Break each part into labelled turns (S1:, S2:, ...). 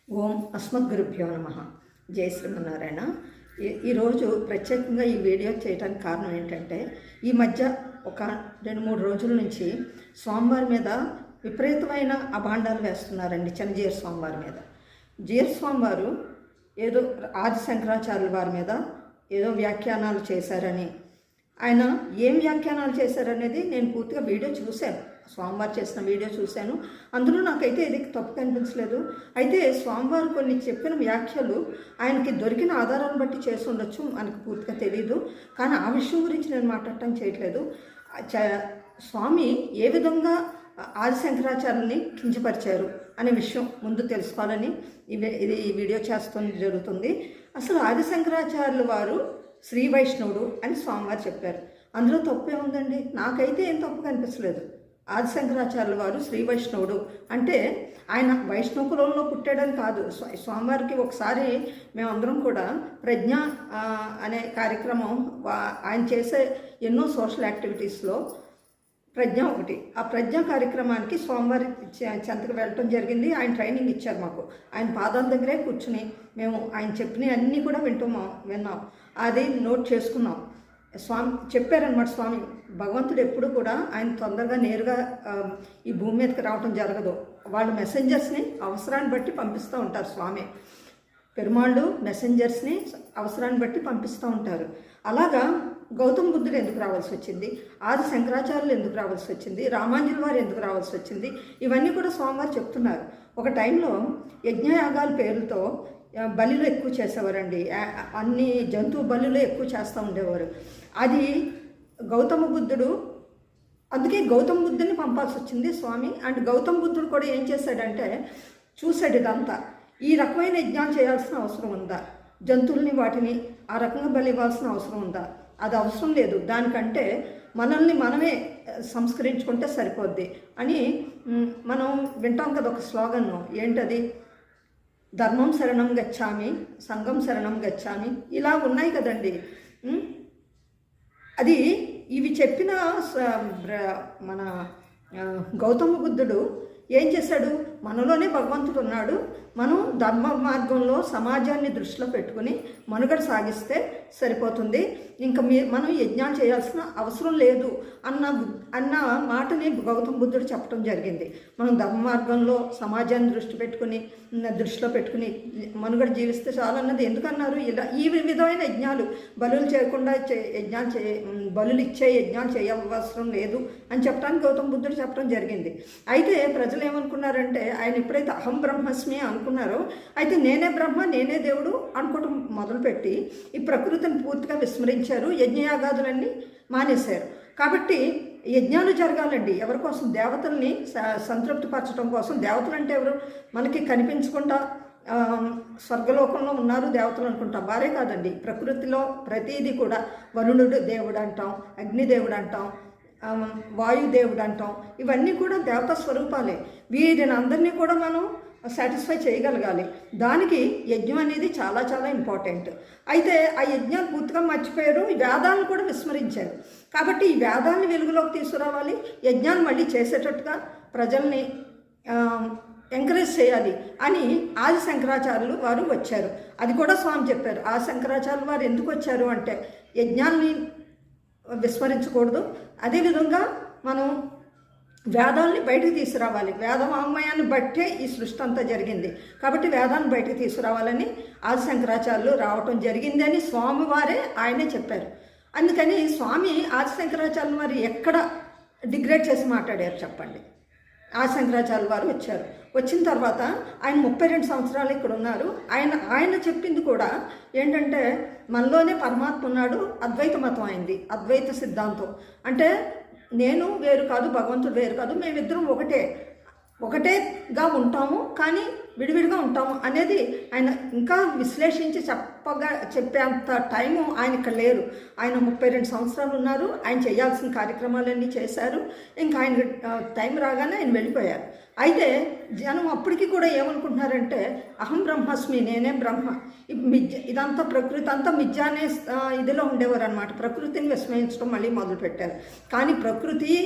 S1: ఓం అస్మద్గురుభ్యో నమ. జై శ్రీమన్నారాయణ. ఈరోజు ప్రత్యేకంగా ఈ వీడియో చేయడానికి కారణం ఏంటంటే, ఈ మధ్య ఒక 2-3 రోజుల నుంచి స్వామివారి మీద విపరీతమైన అభాండాలు వేస్తున్నారండి. చిన్నజీర స్వామివారి మీద. జీర స్వామివారు ఏదో ఆది శంకరాచార్యుల వారి మీద ఏదో వ్యాఖ్యానాలు చేశారని, ఆయన ఏం వ్యాఖ్యానాలు చేశారనేది నేను పూర్తిగా వీడియో చూశాను. స్వామివారు చేసిన వీడియో చూశాను. అందులో నాకైతే ఇది తప్పు కనిపించలేదు. అయితే స్వామివారు కొన్ని చెప్పిన వ్యాఖ్యలు ఆయనకి దొరికిన ఆధారాలను బట్టి చేసి ఉండొచ్చు, మనకు పూర్తిగా తెలియదు. కానీ ఆ విషయం గురించి నేను మాట్లాడటం చేయట్లేదు. స్వామి ఏ విధంగా ఆది శంకరాచార్యుల్ని కించపరిచారు అనే విషయం ముందు తెలుసుకోవాలని ఇది వీడియో జరుగుతుంది. అసలు ఆది శంకరాచార్యుల వారు శ్రీ వైష్ణవుడు అని స్వామివారు చెప్పారు. అందులో తప్పే ఉందండి? నాకైతే ఏం తప్పు కనిపించలేదు. ఆది శంకరాచార్యుల వారు శ్రీ వైష్ణవుడు అంటే ఆయన వైష్ణవ కులంలో పుట్టాడని కాదు. స్వామివారికి ఒకసారి మేమందరం కూడా ప్రజ్ఞ అనే కార్యక్రమం, ఆయన చేసే ఎన్నో సోషల్ యాక్టివిటీస్లో ప్రజ్ఞ ఒకటి. ఆ ప్రజ్ఞ కార్యక్రమానికి స్వామివారి చెంతకు వెళ్ళటం జరిగింది. ఆయన ట్రైనింగ్ ఇచ్చారు మాకు. ఆయన పాదాల దగ్గరే కూర్చుని మేము ఆయన చెప్పినవి అన్నీ కూడా విన్నాం. అది నోట్ చేసుకున్నాం. స్వామి చెప్పారనమాట. స్వామి భగవంతుడు ఎప్పుడు కూడా ఆయన తొందరగా నేరుగా ఈ భూమి మీదకి రావటం జరగదు. వాళ్ళు మెసెంజర్స్ని అవసరాన్ని బట్టి పంపిస్తూ ఉంటారు. స్వామి పెరుమాళ్ళు మెసెంజర్స్ని అవసరాన్ని బట్టి పంపిస్తూ ఉంటారు. అలాగా గౌతమ బుద్ధుడు ఎందుకు రావాల్సి వచ్చింది, ఆది శంకరాచార్యులు ఎందుకు రావాల్సి వచ్చింది, రామాంజుల వారు ఎందుకు రావాల్సి వచ్చింది, ఇవన్నీ కూడా స్వామివారు చెప్తున్నారు. ఒక టైంలో యజ్ఞయాగాల పేరుతో బలిలో ఎక్కువ చేసేవారండి. అన్ని జంతువు బలిలో ఎక్కువ చేస్తూ ఉండేవారు. అది గౌతమ బుద్ధుడు, అందుకే గౌతమ బుద్ధుని పంపాల్సి వచ్చింది స్వామి. అండ్ గౌతమ బుద్ధుడు కూడా ఏం చేశాడంటే చూశాడు, ఇదంతా ఈ రకమైన యజ్ఞాలు చేయాల్సిన అవసరం ఉందా, జంతువుల్ని వాటిని ఆ రకంగా బలి ఇవ్వాల్సిన అవసరం ఉందా, అది అవసరం లేదు, దానికంటే మనల్ని మనమే సంస్కరించుకుంటే సరిపోద్ది అని మనం వింటాం కదా ఒక స్లోగన్. ఏంటది? ధర్మం శరణం గచ్చామి, సంఘం శరణం గచ్చామి, ఇలా ఉన్నాయి కదండి. అది ఇవి చెప్పిన మన గౌతమ బుద్ధుడు ఏం చేశాడు? మనలోనే భగవంతుడు ఉన్నాడు, మనం ధర్మ మార్గంలో సమాజాన్ని దృష్టిలో పెట్టుకుని మనుగడ సాగిస్తే సరిపోతుంది, ఇంకా మనం యజ్ఞాలు చేయాల్సిన అవసరం లేదు అన్న మాటని గౌతమ బుద్ధుడు చెప్పడం జరిగింది. మనం ధర్మ మార్గంలో సమాజాన్ని దృష్టిలో పెట్టుకుని మనుగడ జీవిస్తే చాలు అన్నది ఎందుకన్నారు? ఇలా ఈ విధమైన యజ్ఞాలు బలులు చేయకుండా బలులు ఇచ్చే యజ్ఞాలు చేయవసరం లేదు అని చెప్పడానికి గౌతమ బుద్ధుడు చెప్పడం జరిగింది. అయితే ప్రజలు ఏమనుకున్నారంటే, ఆయన ఎప్పుడైతే అహం బ్రహ్మస్మి అనుకున్నారో, అయితే నేనే బ్రహ్మ నేనే దేవుడు అనుకోవటం మొదలుపెట్టి ఈ ప్రకృతిని పూర్తిగా విస్మరించారు. యజ్ఞయాగాదులన్నీ మానేశారు. కాబట్టి యజ్ఞాలు జరగాలండి. ఎవరి కోసం? దేవతల్ని సంతృప్తిపరచడం కోసం. దేవతలు అంటే ఎవరు? మనకి కనిపించకుండా స్వర్గలోకంలో ఉన్నారు దేవతలు అనుకుంటాం. వారే కాదండి, ప్రకృతిలో ప్రతీది కూడా వరుణుడు దేవుడు అంటాం, అగ్నిదేవుడు అంటాం, వాయుదేవుడు అంటాం. ఇవన్నీ కూడా దేవతా స్వరూపాలే. వీరిని అందరినీ కూడా మనం సాటిస్ఫై చేయగలగాలి. దానికి యజ్ఞం అనేది చాలా చాలా ఇంపార్టెంట్. అయితే ఆ యజ్ఞాలు పూర్తిగా మర్చిపోయారు, ఈ వేదాలను కూడా విస్మరించారు. కాబట్టి ఈ వేదాన్ని వెలుగులోకి తీసుకురావాలి, యజ్ఞాలు మళ్ళీ చేసేటట్టుగా ప్రజల్ని ఎంకరేజ్ చేయాలి అని ఆది శంకరాచార్యులు వారు వచ్చారు. అది కూడా స్వామి చెప్పారు. ఆది శంకరాచార్యులు వారు ఎందుకు వచ్చారు అంటే, యజ్ఞాన్ని విస్మరించకూడదు, అదేవిధంగా మనం వేదాలని బయటకు తీసుకురావాలి. వేదవాంగ్మయాన్ని బట్టే ఈ సృష్టి అంతా జరిగింది. కాబట్టి వేదాన్ని బయటకు తీసుకురావాలని ఆది శంకరాచార్యులు రావటం జరిగింది అని స్వామివారే ఆయనే చెప్పారు. అందుకని స్వామి ఆది శంకరాచార్యులు వారు ఎక్కడ డిగ్రేడ్ చేసి మాట్లాడారు చెప్పండి? ఆది శంకరాచార్యులు వారు వచ్చారు. వచ్చిన తర్వాత ఆయన 32 సంవత్సరాలు ఇక్కడ ఉన్నారు. ఆయన చెప్పింది కూడా ఏంటంటే, మనలోనే పరమాత్మ ఉన్నాడు, అద్వైత మతం అయింది, అద్వైత సిద్ధాంతం. అంటే నేను వేరు కాదు, భగవంతుడు వేరు కాదు, మేమిద్దరం ఒకటేగా ఉంటాము, కానీ విడివిడిగా ఉంటాము అనేది ఆయన ఇంకా విశ్లేషించి చెప్పేంత టైము ఆయన ఇక్కడ లేరు. ఆయన 32 సంవత్సరాలు ఉన్నారు. ఆయన చేయాల్సిన కార్యక్రమాలన్నీ చేశారు. ఇంకా ఆయన టైం రాగానే ఆయన వెళ్ళిపోయారు. అయితే జనం అప్పటికి కూడా ఏమనుకుంటున్నారంటే, అహం బ్రహ్మస్మి, నేనే బ్రహ్మ, ఇదంతా ప్రకృతి అంతా మిథ్య అనే ఇదిలో ఉండేవారు అనమాట. ప్రకృతిని విస్మరించడం మళ్ళీ మొదలుపెట్టారు. కానీ ప్రకృతి,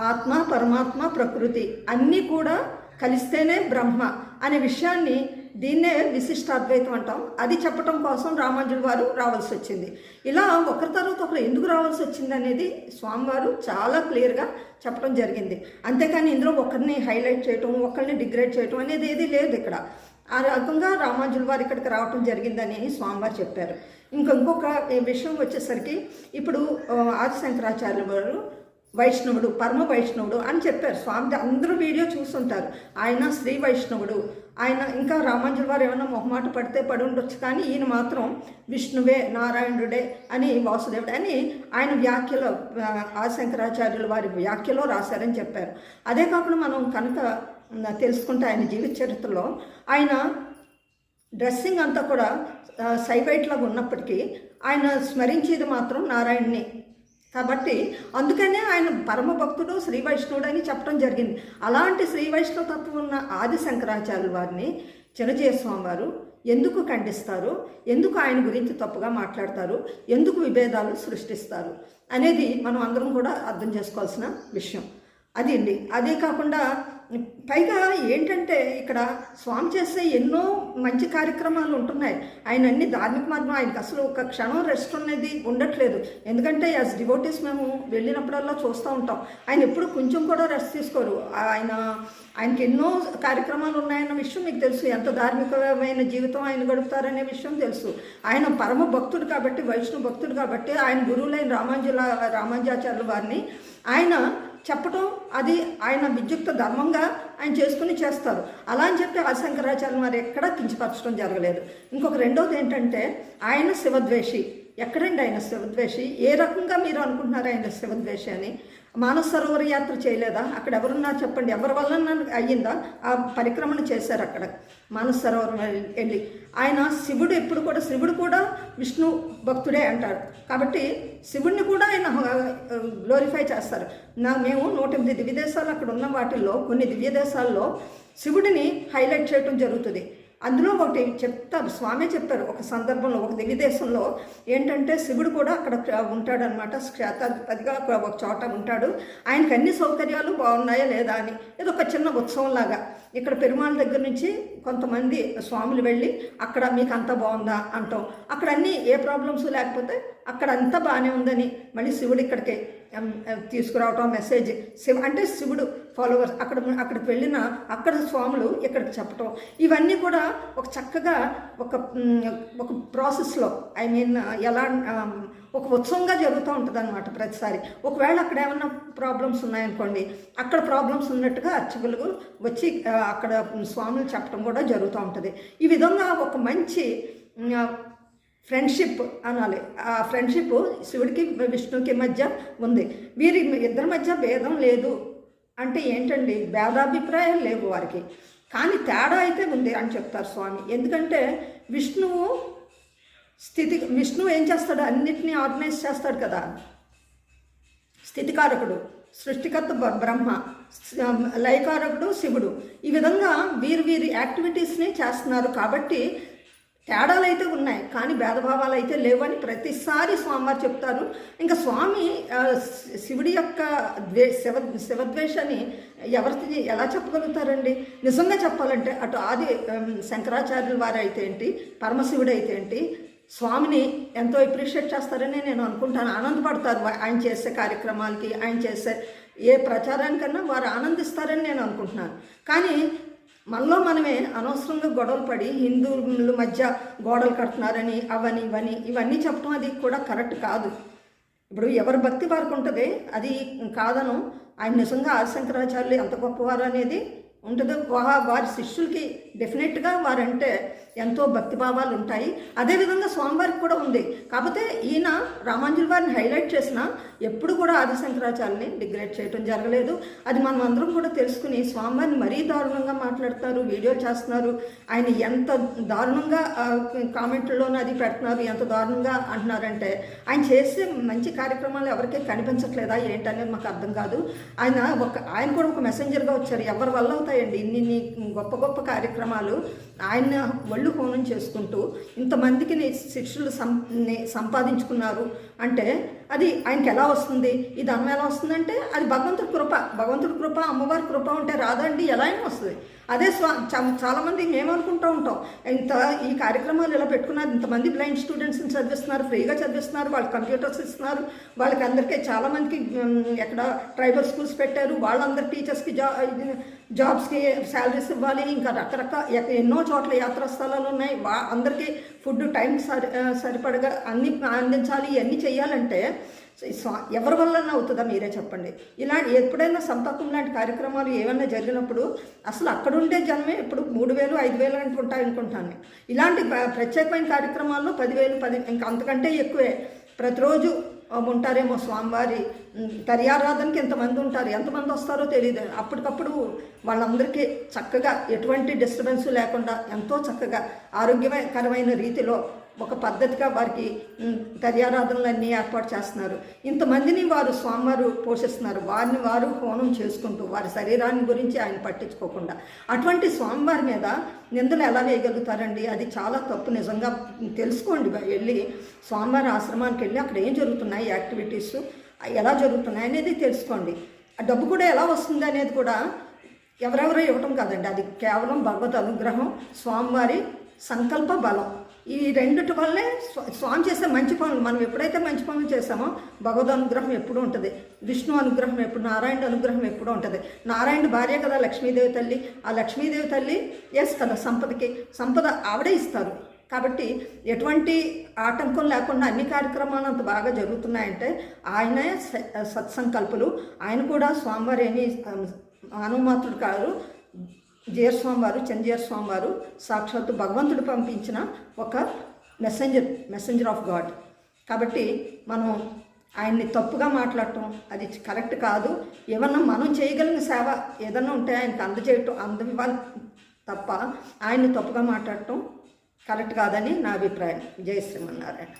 S1: ఆత్మ, పరమాత్మ, ప్రకృతి అన్నీ కూడా కలిస్తేనే బ్రహ్మ అనే విషయాన్ని, దీన్నే విశిష్టాద్వైతం అంటాం. అది చెప్పటం కోసం రామానుజుల వారు రావాల్సి వచ్చింది. ఇలా ఒకరి తర్వాత ఒకరు ఎందుకు రావాల్సి వచ్చింది అనేది స్వామివారు చాలా క్లియర్గా చెప్పడం జరిగింది. అంతేకాని ఇందులో ఒకరిని హైలైట్ చేయటం, ఒకరిని డిగ్రేడ్ చేయటం అనేది ఏది లేదు ఇక్కడ. ఆ రకంగా రామానుజుల వారు ఇక్కడికి రావటం జరిగిందని స్వామివారు చెప్పారు. ఇంకొక విషయం వచ్చేసరికి, ఇప్పుడు ఆది శంకరాచార్యుల వారు వైష్ణవుడు, పరమ వైష్ణవుడు అని చెప్పారు. స్వామి అందరూ వీడియో చూస్తుంటారు. ఆయన శ్రీ వైష్ణవుడు. ఆయన ఇంకా రామానుజుల వారు ఏమైనా మొహమాట పడితే పడి ఉండొచ్చు, కానీ ఈయన మాత్రం విష్ణువే, నారాయణుడే అని, వాసుదేవుడే అని ఆయన వ్యాఖ్యలో, ఆది శంకరాచార్యుల వారి వ్యాఖ్యలో రాశారని చెప్పారు. అదే కాకుండా మనం కనుక తెలుసుకుంటే ఆయన జీవిత చరిత్రలో ఆయన డ్రెస్సింగ్ అంతా కూడా సైవైట్లాగా ఉన్నప్పటికీ ఆయన స్మరించేది మాత్రం నారాయణ్ణి. కాబట్టి అందుకనే ఆయన పరమ భక్తుడు, శ్రీ వైష్ణవుడు అని చెప్పడం జరిగింది. అలాంటి శ్రీ వైష్ణవ తత్వం ఉన్న ఆది శంకరాచార్యుల వారిని చిన్నజీయ స్వామి వారు ఎందుకు ఖండిస్తారు, ఎందుకు ఆయన గురించి తప్పుగా మాట్లాడతారు, ఎందుకు విభేదాలు సృష్టిస్తారు అనేది మనం అందరం కూడా అర్థం చేసుకోవాల్సిన విషయం. అది అండి. అదే కాకుండా పైగా ఏంటంటే, ఇక్కడ స్వామి చేసే ఎన్నో మంచి కార్యక్రమాలు ఉంటున్నాయి. ఆయన అన్ని ధార్మిక మార్గం, ఆయనకు అసలు ఒక క్షణం రెస్ట్ అనేది ఉండట్లేదు. ఎందుకంటే యాజ్ డివోటీస్ మేము వెళ్ళినప్పుడల్లా చూస్తూ ఉంటాం, ఆయన ఎప్పుడు కొంచెం కూడా రెస్ట్ తీసుకోరు. ఆయనకి ఎన్నో కార్యక్రమాలు ఉన్నాయన్న విషయం మీకు తెలుసు. ఎంత ధార్మికమైన జీవితం ఆయన గడుపుతారనే విషయం తెలుసు. ఆయన పరమ భక్తుడు కాబట్టి, వైష్ణవ భక్తుడు కాబట్టి, ఆయన గురువులైన రామానుజాచార్యుల వారిని ఆయన చెప్పటం, అది ఆయన విద్యుక్త ధర్మంగా ఆయన చేసుకుని చేస్తారు. అలా అని చెప్పి ఆది శంకరాచార్యులు వారు ఎక్కడా కించపరచడం జరగలేదు. ఇంకొక రెండవది ఏంటంటే, ఆయన శివద్వేషి. ఎక్కడండి ఆయన శివద్వేషి? ఏ రకంగా మీరు అనుకుంటున్నారు ఆయన శివద్వేషి అని? మానస సరోవర యాత్ర చేయలేదా? అక్కడ ఎవరున్నారు చెప్పండి? ఎవరి వల్ల అయ్యిందా? ఆ పరిక్రమణ చేశారు అక్కడ మానస సరోవరం వెళ్ళి. ఆయన శివుడు ఎప్పుడు కూడా, శివుడు కూడా విష్ణు భక్తుడే అంటారు కాబట్టి శివుడిని కూడా ఆయన గ్లోరిఫై చేస్తారు. మేము 108 దివ్యదేశాలు అక్కడ ఉన్న వాటిల్లో కొన్ని దివ్యదేశాల్లో శివుడిని హైలైట్ చేయడం జరుగుతుంది. అందులో ఒకటి చెప్తారు, స్వామి చెప్పారు ఒక సందర్భంలో, ఒక దివ్యదేశంలో ఏంటంటే శివుడు కూడా అక్కడ ఉంటాడనమాట. క్షేత్రాధిపతిగా ఒక చోట ఉంటాడు. ఆయనకు అన్ని సౌకర్యాలు బాగున్నాయా లేదా అని, ఏదో ఒక చిన్న ఉత్సవంలాగా. ఇక్కడ పెరుమాళ్ దగ్గర నుంచి కొంతమంది స్వాములు వెళ్ళి అక్కడ మీకు అంతా బాగుందా అంటాం. అక్కడ అన్నీ ఏ ప్రాబ్లమ్స్ లేకపోతే అక్కడ అంతా బాగానే ఉందని మళ్ళీ శివుడు ఇక్కడికి తీసుకురావటం మెసేజ్. అంటే శివుడు ఫాలోవర్స్ అక్కడికి వెళ్ళిన అక్కడ స్వాములు ఇక్కడికి చెప్పటం, ఇవన్నీ కూడా ఒక చక్కగా ఒక ప్రాసెస్లో, ఐ మీన్ ఎలా ఒక ఉత్సవంగా జరుగుతూ ఉంటుంది అనమాట ప్రతిసారి. ఒకవేళ అక్కడ ఏమన్నా ప్రాబ్లమ్స్ ఉన్నాయనుకోండి, అక్కడ ప్రాబ్లమ్స్ ఉన్నట్టుగా అర్చకులు వచ్చి అక్కడ స్వాములు చెప్పడం కూడా జరుగుతూ ఉంటుంది. ఈ విధంగా ఒక మంచి ఫ్రెండ్షిప్ అనాలి. ఆ ఫ్రెండ్షిప్ శివుడికి విష్ణువుకి మధ్య ఉంది. వీరి ఇద్దరి మధ్య భేదం లేదు అంటే ఏంటండి? భేదాభిప్రాయాలు లేవు వారికి, కానీ తేడా అయితే ఉంది అని చెప్తారు స్వామి. ఎందుకంటే విష్ణువు ఏం చేస్తాడు? అన్నిటినీ ఆర్గనైజ్ చేస్తాడు కదా. స్థితికారకుడు, సృష్టికర్త బ్రహ్మ, లయకారకుడు శివుడు. ఈ విధంగా వీరి యాక్టివిటీస్ని చేస్తున్నారు కాబట్టి తేడాలు అయితే ఉన్నాయి, కానీ భేదభావాలు అయితే లేవని ప్రతిసారి స్వామివారు చెప్తారు. ఇంకా స్వామి శివుడి యొక్క శివద్వేషాన్ని ఎవరికి ఎలా చెప్పగలుగుతారండి? నిజంగా చెప్పాలంటే అటు ఆది శంకరాచార్యుల వారు అయితే ఏంటి, పరమశివుడు అయితే ఏంటి, స్వామిని ఎంతో అప్రిషియేట్ చేస్తారని నేను అనుకుంటాను. ఆనందపడతారు ఆయన చేసే కార్యక్రమాలకి, ఆయన చేసే ఏ ప్రచారానికన్నా వారు ఆనందిస్తారని నేను అనుకుంటున్నాను. కానీ మనలో మనమే అనవసరంగా గొడవలు పడి హిందువుల మధ్య గోడలు కడుతున్నారని ఇవన్నీ చెప్పడం అది కూడా కరెక్ట్ కాదు. ఇప్పుడు ఎవరి భక్తి వారికి ఉంటుంది, అది కాదను. ఆయన నిజంగా ఆది శంకరాచార్యులు ఎంత గొప్పవారు అనేది ఉంటుంది. వారి శిష్యులకి డెఫినెట్గా వారంటే ఎంతో భక్తిభావాలు ఉంటాయి. అదేవిధంగా స్వామివారికి కూడా ఉంది. కాకపోతే ఈయన రామానుజుల వారిని హైలైట్ చేసినా ఎప్పుడు కూడా ఆది శంకరాచార్యుల్ని డిగ్రేడ్ చేయడం జరగలేదు. అది మనం అందరం కూడా తెలుసుకుని స్వామివారిని మరీ దారుణంగా మాట్లాడుతున్నారు, వీడియోలు చేస్తున్నారు. ఆయన ఎంత దారుణంగా కామెంట్లలోనూ అది పెడుతున్నారు, ఎంత దారుణంగా అంటున్నారంటే ఆయన చేసే మంచి కార్యక్రమాలు ఎవరికీ కనిపించట్లేదా ఏంటనేది మాకు అర్థం కాదు. ఆయన కూడా ఒక మెసెంజర్గా వచ్చారు. ఎవరి వల్ల అవుతాయండి ఇన్ని గొప్ప గొప్ప కార్యక్రమాలు? ఆయన ఒళ్ళు హోనం చేసుకుంటూ ఇంతమందికి శిష్యులు సంపాదించుకున్నారు అంటే అది ఆయనకి ఎలా వస్తుంది, ఈ ధనం ఎలా వస్తుందంటే అది భగవంతుడి కృప అమ్మవారి కృప ఉంటే రాదండి, ఎలా అయినా వస్తుంది. అదే చాలామంది మేమనుకుంటూ ఉంటాం, ఈ కార్యక్రమాలు ఇలా పెట్టుకున్నారు, ఇంతమంది బ్లైండ్ స్టూడెంట్స్ని చదివిస్తున్నారు, ఫ్రీగా చదివిస్తున్నారు, వాళ్ళకి కంప్యూటర్స్ ఇస్తున్నారు, వాళ్ళకి అందరికీ చాలామందికి ఎక్కడ ట్రైబల్ స్కూల్స్ పెట్టారు, వాళ్ళందరూ టీచర్స్కి జాబ్స్కి శాలరీస్ ఇవ్వాలి, ఇంకా రకరకాల ఎన్నో చోట్ల యాత్రా స్థలాలు ఉన్నాయి, అందరికీ ఫుడ్ టైం సరిపడగా అన్ని అందించాలి, ఇవన్నీ చేయాలంటే ఎవరి వల్ల అవుతుందా మీరే చెప్పండి. ఇలాంటి ఎప్పుడైనా సంతకం లాంటి కార్యక్రమాలు ఏమైనా జరిగినప్పుడు అసలు అక్కడుండే జనమే ఇప్పుడు 3,000 5,000 అంటుంటాయి అనుకుంటాను. ఇలాంటి ప్రత్యేకమైన కార్యక్రమాల్లో 10,000 ఇంకా అంతకంటే ఎక్కువే ప్రతిరోజు ఉంటారేమో. స్వామివారి దర్యారాధనకి ఎంతమంది ఉంటారు, ఎంతమంది వస్తారో తెలియదు. అప్పటికప్పుడు వాళ్ళందరికీ చక్కగా ఎటువంటి డిస్టర్బెన్స్ లేకుండా ఎంతో చక్కగా ఆరోగ్యకరమైన రీతిలో ఒక పద్ధతిగా వారికి దర్యారాధనలన్నీ ఏర్పాటు చేస్తున్నారు. ఇంతమందిని వారు స్వామివారు పోషిస్తున్నారు, వారిని వారు హోనం చేసుకుంటూ వారి శరీరాన్ని గురించి ఆయన పట్టించుకోకుండా. అటువంటి స్వామివారి మీద నిందలు ఎలా వేయగలుగుతారండి? అది చాలా తప్పు. నిజంగా తెలుసుకోండి, వెళ్ళి స్వామివారి ఆశ్రమానికి వెళ్ళి అక్కడ ఏం జరుగుతున్నాయి, యాక్టివిటీస్ ఎలా జరుగుతున్నాయి అనేది తెలుసుకోండి. ఆ డబ్బు కూడా ఎలా వస్తుంది అనేది కూడా ఎవరెవరో ఇవ్వటం కాదండి, అది కేవలం భగవద్ అనుగ్రహం, స్వామివారి సంకల్ప బలం. ఈ రెండిటి వల్లే స్వామి చేసే మంచి పనులు, మనం ఎప్పుడైతే మంచి పనులు చేసామో భగవద్ అనుగ్రహం ఎప్పుడూ ఉంటుంది, విష్ణు అనుగ్రహం ఎప్పుడు, నారాయణ అనుగ్రహం ఎప్పుడూ ఉంటుంది. నారాయణ భార్య కదా లక్ష్మీదేవి తల్లి, ఆ లక్ష్మీదేవి తల్లి కదా సంపద ఆవిడే ఇస్తారు. కాబట్టి ఎటువంటి ఆటంకం లేకుండా అన్ని కార్యక్రమాలు అంత బాగా జరుగుతున్నాయంటే ఆయనే సత్సంకల్పులు. ఆయన కూడా స్వామివారు ఏమీ అనుమాత్రుడు కాదు. జీయర్ స్వామివారు సాక్షాత్తు భగవంతుడు పంపించిన ఒక మెసెంజర్ ఆఫ్ గాడ్. కాబట్టి మనం ఆయన్ని తప్పుగా మాట్లాడటం అది కరెక్ట్ కాదు. ఏమన్నా మనం చేయగలిగిన సేవ ఏదన్నా ఉంటే ఆయనకు అందవివ్వాలి తప్ప ఆయన్ని తప్పుగా మాట్లాడటం కరెక్ట్ కాదని నా అభిప్రాయం. జై శ్రీమన్నారాయణ.